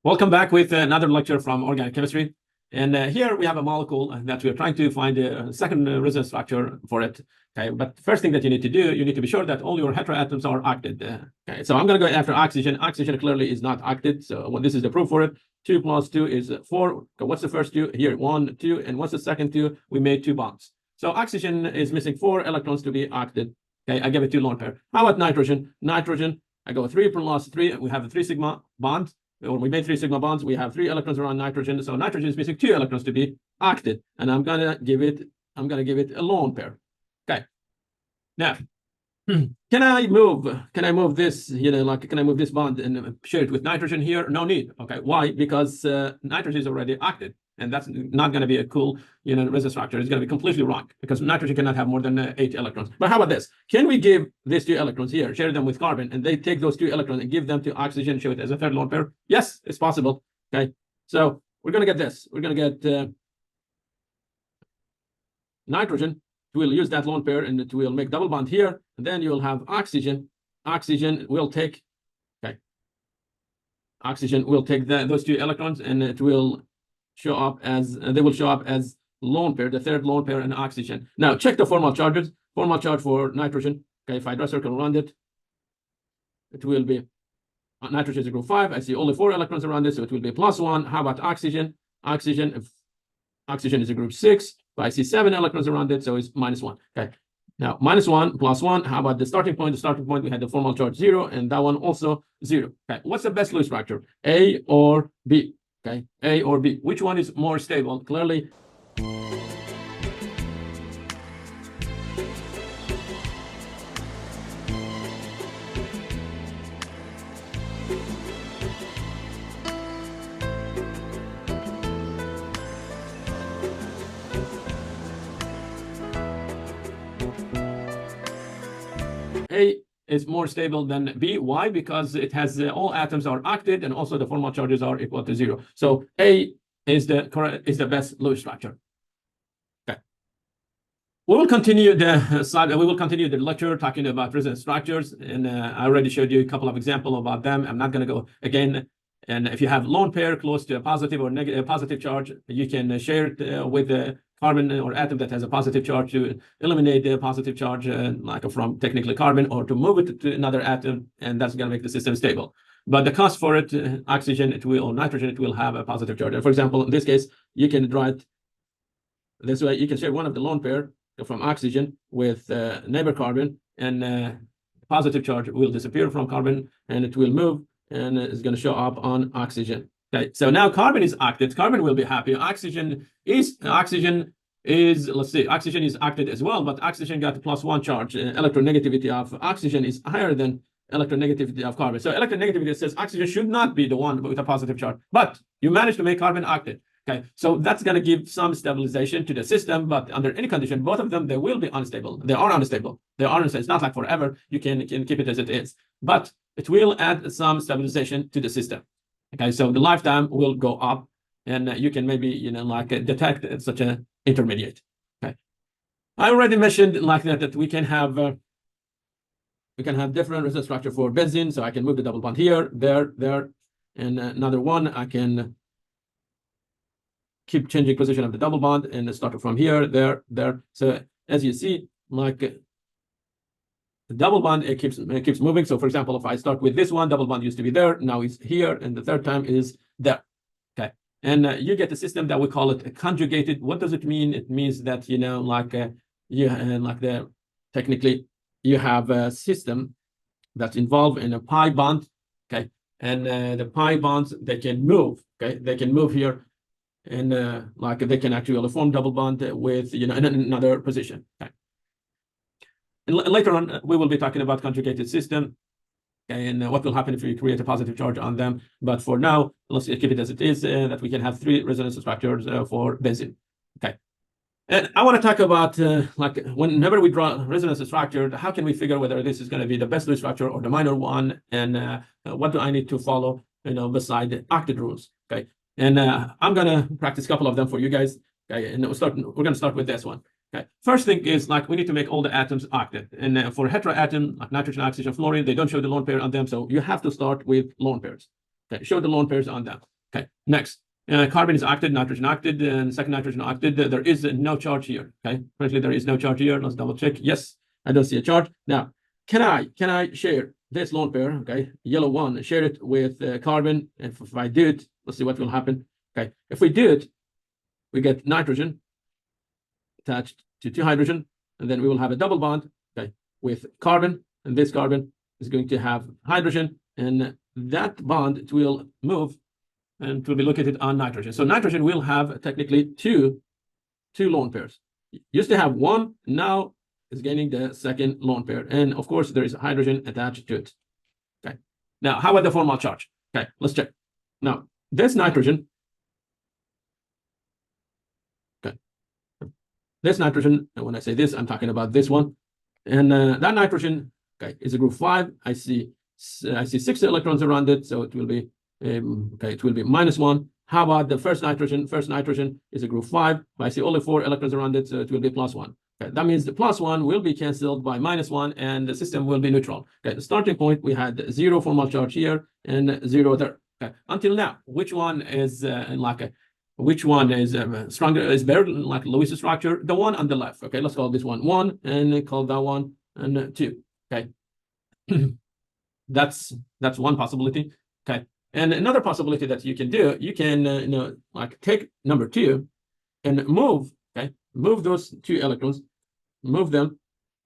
Welcome back with another lecture from organic chemistry. And here we have a molecule that we're trying to find a second resonance structure for it. Okay, but the first thing that you need to do, you need to be sure that all your heteroatoms are acted. Okay, so I'm going to go after oxygen. Oxygen clearly is not acted. So this is the proof for it. 2 + 2 is 4. Okay, what's the first two? Here, 1, 2. And what's the second two? We made 2 bonds. So oxygen is missing 4 electrons to be acted. Okay, I give it 2 lone pair. How about nitrogen? Nitrogen, I go 3 + 3. We have a 3 sigma bond. When we made 3 sigma bonds, we have 3 electrons around nitrogen. So nitrogen is missing 2 electrons to be acted. And I'm gonna give it a lone pair. Okay. Now, can I move this, can I move this bond and share it with nitrogen here? No need. Okay. Why? Because nitrogen is already acted. And that's not going to be a cool, resonance structure. It's going to be completely wrong because nitrogen cannot have more than 8 electrons. But how about this? Can we give these 2 electrons here, share them with carbon, and they take those 2 electrons and give them to oxygen, show it as a third lone pair? Yes, it's possible. Okay, so we're going to get this. We're going to get nitrogen. We'll use that lone pair, and it will make double bond here. And then you'll have oxygen. Oxygen will take, oxygen will take those 2 electrons, and it will show up as lone pair, the third lone pair, and oxygen. Now check the formal charges. Formal charge for nitrogen. Okay, if I draw a circle around it, it will be nitrogen is a group 5. I see only 4 electrons around it, so it will be +1. How about oxygen? Oxygen is a group 6. But I see 7 electrons around it, so it's -1. Okay. Now, -1 + 1. How about the starting point? The starting point, we had the formal charge 0, and that one also 0. Okay. What's the best Lewis structure? A or B? Okay, A or B? Which one is more stable? Clearly, A is more stable than B. Why? Because it has all atoms are acted, and also the formal charges are equal to 0. So A is the best Lewis structure. Okay. We will continue the lecture talking about resonance structures, and I already showed you a couple of examples about them. I'm not going to go again. And if you have lone pair close to a positive or negative positive charge, you can share it with the carbon or atom that has a positive charge to eliminate the positive charge, like from technically carbon, or to move it to another atom, and that's going to make the system stable. But the cost for it, oxygen, or nitrogen, it will have a positive charge. And for example, in this case, you can draw it this way. You can share one of the lone pair from oxygen with neighbor carbon, and positive charge will disappear from carbon, and it will move, and it's going to show up on oxygen. Okay, so now carbon is acted. Carbon will be happy. Oxygen is let's see, oxygen is acted as well, but oxygen got a +1 charge. Electronegativity of oxygen is higher than electronegativity of carbon. So electronegativity says oxygen should not be the one with a positive charge, but you managed to make carbon acted. Okay, so that's going to give some stabilization to the system, but under any condition, both of them, they will be unstable. They are unstable. They are unstable. It's not like forever. You can keep it as it is, but it will add some stabilization to the system. Okay, so the lifetime will go up, and you can maybe, detect such an intermediate. Okay, I already mentioned that we can have different resonance structure for benzene. So I can move the double bond here, there, and another one. I can keep changing position of the double bond and start from here, there. So as you see, the double bond, it keeps moving. So for example, if I start with this one, double bond used to be there, now it's here, and the third time is there. Okay, and you get a system that we call it conjugated. What does it mean? It means that technically you have a system that's involved in a pi bond. Okay, and the pi bonds, they can move. Okay, they can move here, and they can actually form double bond with in another position. Okay. And later on, we will be talking about conjugated system, and what will happen if we create a positive charge on them. But for now, let's keep it as it is, that we can have 3 resonance structures for benzene. Okay. And I want to talk about whenever we draw resonance structure, how can we figure whether this is going to be the best Lewis structure or the minor one, and what do I need to follow, beside the acted rules. Okay. And I'm going to practice a couple of them for you guys. Okay. And we're going to start with this one. Okay. First thing is we need to make all the atoms acted. And for heteroatom, like nitrogen, oxygen, fluorine, they don't show the lone pair on them. So you have to start with lone pairs. Okay, show the lone pairs on them. Okay, next. Carbon is acted, nitrogen acted, and second nitrogen acted. There is no charge here. Okay, currently there is no charge here. Let's double check. Yes, I don't see a charge. Now, can I share this lone pair? Okay, yellow one, share it with carbon. And if I do it, let's see what will happen. Okay, if we do it, we get nitrogen attached to two hydrogen, and then we will have a double bond. Okay, with carbon, and this carbon is going to have hydrogen, and that bond it will move and it will be located on nitrogen. So nitrogen will have technically two lone pairs. Used to have one, now is gaining the second lone pair. And of course, there is hydrogen attached to it. Okay. Now, how about the formal charge? Okay, let's check. Now, this nitrogen, okay, this nitrogen, and when I say this, I'm talking about this one. And that nitrogen, okay, is a group 5. I see 6 electrons around it, so it will be okay, it will be -1. How about the first nitrogen? First nitrogen is a group 5. I see only 4 electrons around it, so it will be +1. Okay, that means the +1 will be canceled by -1, and the system will be neutral. Okay, the starting point, we had 0 formal charge here and 0 there. Okay, until now, which one is which one is stronger, is better, like Lewis structure? The one on the left. Okay, let's call this one 1, and call that one and 2. Okay, that's one possibility. Okay. And another possibility that you can do, you can like take number 2 and move those 2 electrons, move them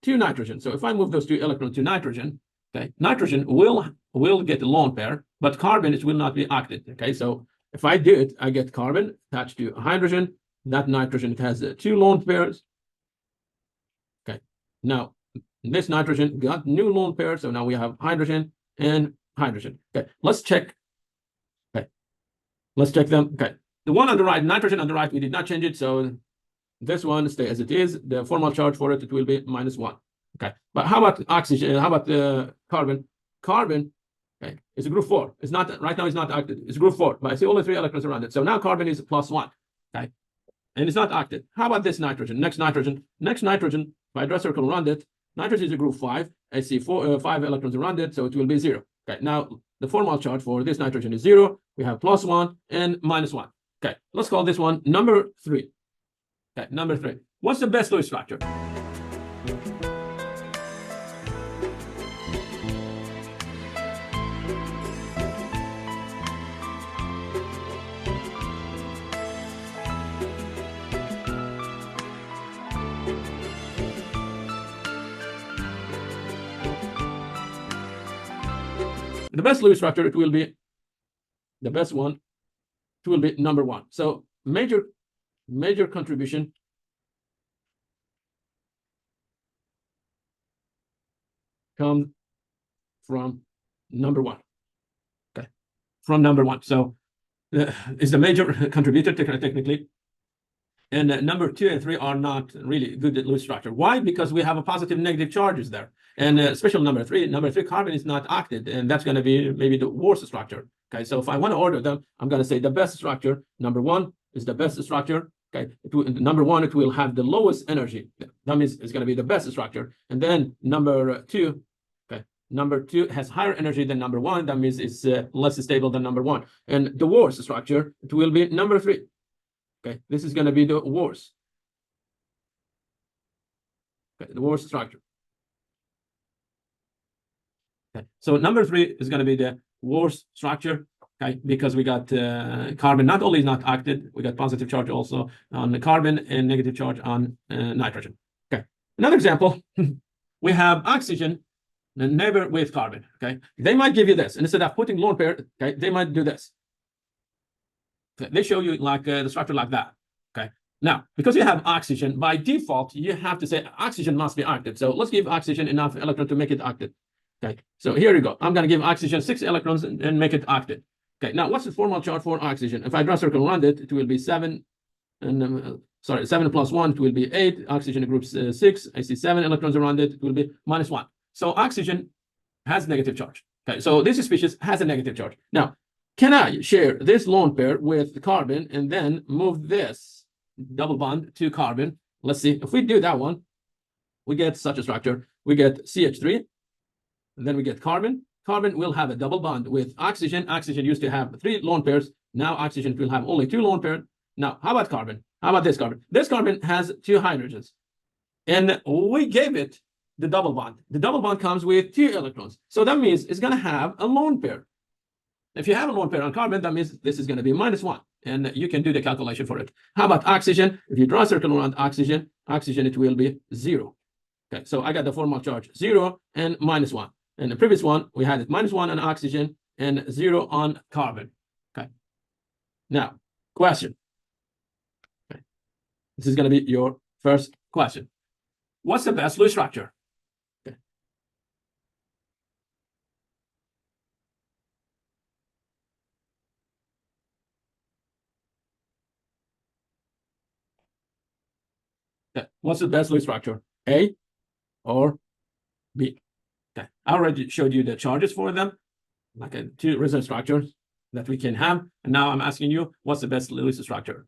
to nitrogen. So if I move those 2 electrons to nitrogen, okay, nitrogen will get a lone pair, but carbon it will not be acted. Okay, so if I do it, I get carbon attached to hydrogen. That nitrogen it has 2 lone pairs. Okay, now this nitrogen got new lone pair, so now we have hydrogen and hydrogen. Okay, let's check. Let's check them. Okay, the one on the right, nitrogen on the right, we did not change it, so this one stay as it is. The formal charge for it will be -1. Okay, but how about oxygen? How about the carbon? Carbon, okay, it's a group 4. It's not right now. It's not acted. It's group 4, but I see only 3 electrons around it. So now carbon is +1. Okay, and it's not acted. How about this nitrogen? Next nitrogen. If I draw a circle around it, nitrogen is a group 5. I see 5 electrons around it, so it will be 0. Okay, now the formal charge for this nitrogen is 0. We have +1 and -1. Okay, let's call this one number 3. Okay, number 3. What's the best Lewis structure? The best Lewis structure, it will be the best one. It will be number 1. So major contribution comes from number 1. Okay, from number 1. So is the major contributor technically. And number 2 and 3 are not really good at Lewis structure. Why? Because we have a positive and negative charges there. And especially number 3 carbon is not acted, and that's going to be maybe the worst structure. Okay, so if I want to order them, I'm going to say the best structure. Number 1 is the best structure. Okay, number 1, it will have the lowest energy. That means it's going to be the best structure. And then number 2, okay, number 2 has higher energy than number 1. That means it's less stable than number 1. And the worst structure, it will be number 3. Okay, this is going to be the worst. Okay, the worst structure. Okay, so number 3 is going to be the worst structure. Okay, because we got carbon not only is not acted, we got positive charge also on the carbon and negative charge on nitrogen. Okay, another example, we have oxygen, the neighbor with carbon. Okay, they might give you this, and instead of putting lone pair, okay, they might do this. They show you like the structure like that. Okay, now because you have oxygen, by default you have to say oxygen must be acted. So let's give oxygen enough electron to make it acted. Okay, so here you go. I'm going to give oxygen 6 electrons and make it acted. Okay, now what's the formal charge for oxygen? If I draw a circle around it, it will be 7, and 7 plus 1, it will be 8. Oxygen group 6. I see 7 electrons around it. It will be -1. So oxygen has negative charge. Okay, so this species has a negative charge. Now, can I share this lone pair with carbon and then move this double bond to carbon? Let's see. If we do that one, we get such a structure. We get CH3, and then we get carbon, carbon will have a double bond with oxygen. Oxygen used to have 3 lone pairs. Now oxygen will have only 2 lone pairs. Now, how about carbon? How about this carbon? This carbon has 2 hydrogens. And we gave it the double bond. The double bond comes with 2 electrons. So that means it's going to have a lone pair. If you have a lone pair on carbon, that means this is going to be -1. And you can do the calculation for it. How about oxygen? If you draw a circle around oxygen, it will be 0. Okay, so I got the formal charge 0 and -1. And the previous one, we had it -1 on oxygen and 0 on carbon. Okay. Now, question. Okay. This is going to be your first question. What's the best Lewis structure? Okay. Okay. What's the best Lewis structure? A or B? Okay. I already showed you the charges for them, like 2 resonance structures that we can have. And now I'm asking you, what's the best Lewis structure?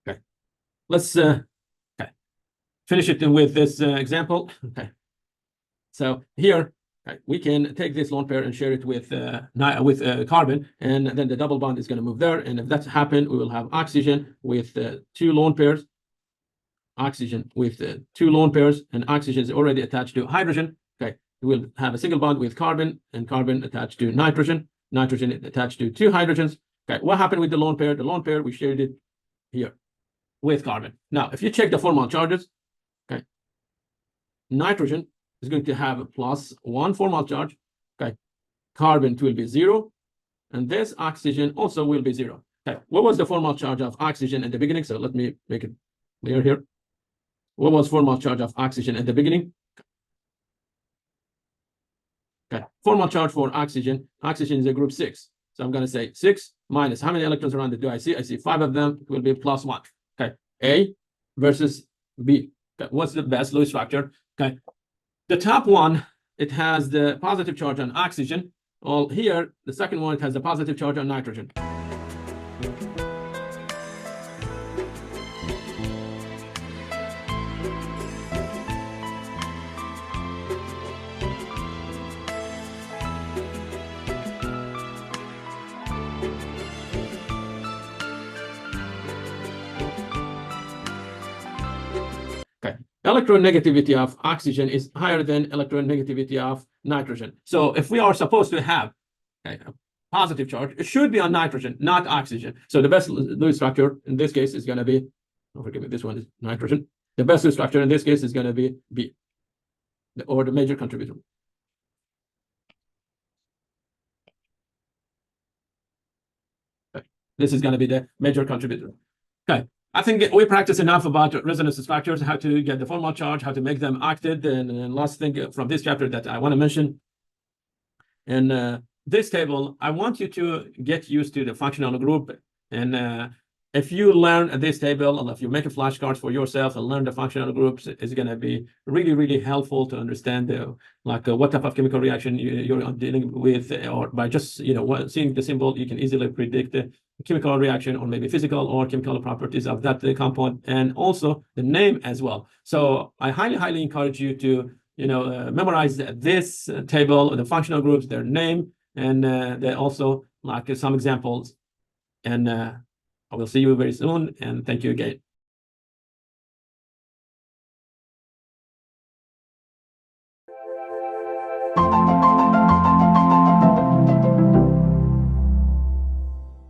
Okay. Let's finish it with this example. Okay. So here we can take this lone pair and share it with carbon, and then the double bond is going to move there. And if that's happened, we will have oxygen with 2 lone pairs. Oxygen with 2 lone pairs, and oxygen is already attached to hydrogen. Okay, we will have a single bond with carbon, and carbon attached to nitrogen. Nitrogen attached to 2 hydrogens. Okay, what happened with the lone pair? The lone pair, we shared it here with carbon. Now, if you check the formal charges, okay, nitrogen is going to have a +1 formal charge. Okay, carbon will be 0, and this oxygen also will be 0. Okay, what was the formal charge of oxygen at the beginning? So let me make it clear here. What was formal charge of oxygen at the beginning? Okay, formal charge for oxygen. Oxygen is a group 6. So I'm going to say 6 minus how many electrons around it do I see? I see 5 of them. It will be +1. Okay, A versus B. Okay, what's the best Lewis structure? Okay, the top one, it has the positive charge on oxygen. Well, here, the second one, it has the positive charge on nitrogen. Electronegativity of oxygen is higher than electronegativity of nitrogen. So if we are supposed to have a positive charge, it should be on nitrogen, not oxygen. So the best Lewis structure in this case is going to be, don't forget me, this one is nitrogen. The best Lewis structure in this case is going to be B, or the major contributor. Okay. This is going to be the major contributor. Okay. I think we practiced enough about resonance structures, how to get the formal charge, how to make them acted. And last thing from this chapter that I want to mention, in this table, I want you to get used to the functional group. And if you learn this table, and if you make a flashcards for yourself and learn the functional groups, it's going to be really, really helpful to understand what type of chemical reaction you're dealing with, or by just seeing the symbol, you can easily predict the chemical reaction, or maybe physical or chemical properties of that compound, and also the name as well. So I highly encourage you to memorize this table, the functional groups, their name, and they also some examples. And I will see you very soon, and thank you again.